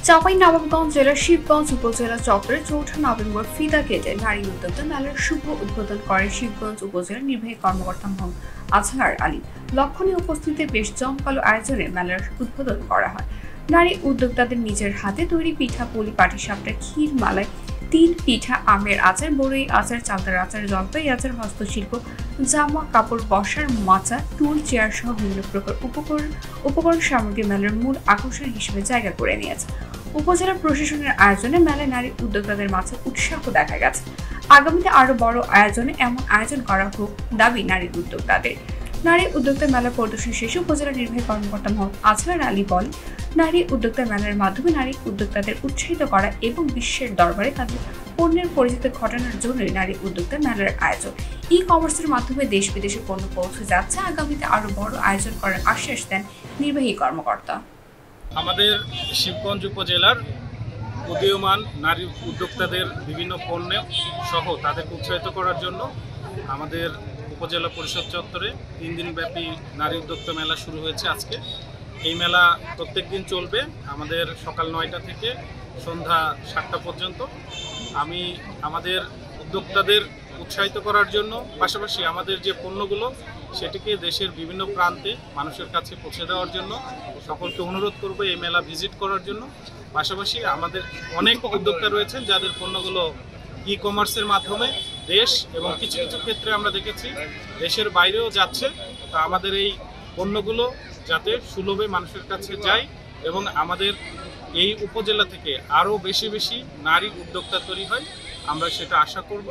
চাঁপাইনবাবগঞ্জ জেলার শিবগঞ্জ উপজেলা চত্বরে ৪ঠা নভেম্বর ফিতা কেটে নারী উদ্যোক্তা মেলার শুভ উদ্বোধন করেন শিবগঞ্জ উপজেলার নির্বাহী কর্মকর্তা মোহাম্মদ আজহার আলী। লক্ষণীয় উপস্থিতিতে বেশ জমকালো আয়োজনে মেলার উদ্বোধন করা হয়। নারী উদ্যোক্তাদের নিজের হাতে তৈরি পিঠা, পুলি, পাটিসাপটা, ক্ষীর, মালাই, তিল পিঠা, আমের আচার, বড়ই আচার, চালতার আচার, জলপাই আচার, হস্তশিল্প, জামা কাপড়, বসার মাচা, টুল, চেয়ার সহ বিভিন্ন প্রকার উপকরণ সামগ্রী মেলার মূল আকর্ষণ হিসেবে জায়গা করে নিয়েছে। উপজেলা প্রশাসনের আয়োজনে মেলায় নারী উদ্যোক্তাদের মাঝে উৎসাহ দেখা গেছে। আগামীতে আরো বড় আয়োজনে এমন আয়োজন করা হোক দাবি নারী উদ্যোক্তাদের। নারী উদ্যোক্তা মেলা পরিদর্শন শেষে উপজেলা নির্বাহী কর্মকর্তা মোহাম্মদ আজহার আলী বলেন, নারী উদ্যোক্তা মেলার মাধ্যমে নারী উদ্যোক্তাদের উৎসাহিত করা এবং বিশ্বের দরবারে তাদের পণ্যের পরিচিতি ঘটানোর জন্যই নারী উদ্যোক্তা মেলার আয়োজন। ই-কমার্সের মাধ্যমে দেশ বিদেশে পণ্য পৌঁছে যাচ্ছে। আগামীতে আরো বড় আয়োজন করার আশ্বাস দেন নির্বাহী কর্মকর্তা। আমাদের শিবগঞ্জ উপজেলার উদীয়মান নারী উদ্যোক্তাদের বিভিন্ন পণ্য সহ তাদেরকে উৎসাহিত করার জন্য আমাদের উপজেলা পরিষদ চত্বরে 3 দিনব্যাপী নারী উদ্যোক্তা মেলা শুরু হয়েছে আজকে। এই মেলা প্রত্যেক দিন চলবে আমাদের সকাল 9টা থেকে সন্ধ্যা 7টা পর্যন্ত। আমি আমাদের উদ্যোক্তাদের উৎসাহিত করার জন্য পাশাপাশি আমাদের যে পণ্যগুলো সেটিকে দেশের বিভিন্ন প্রান্তে মানুষের কাছে পৌঁছে দেওয়ার জন্য সকলকে অনুরোধ করব এই মেলা ভিজিট করার জন্য। পাশাপাশি আমাদের অনেক উদ্যোক্তা রয়েছেন যাদের পণ্যগুলো ই-কমার্সের মাধ্যমে দেশ এবং কিছু কিছু ক্ষেত্রে আমরা দেখেছি দেশের বাইরেও যাচ্ছে। তো আমাদের এই পণ্যগুলো যাতে সুলভে মানুষের কাছে যায় এবং আমাদের এই উপজেলা থেকে আরও বেশি বেশি নারী উদ্যোক্তা তৈরি হয়, আমরা সেটা আশা করব।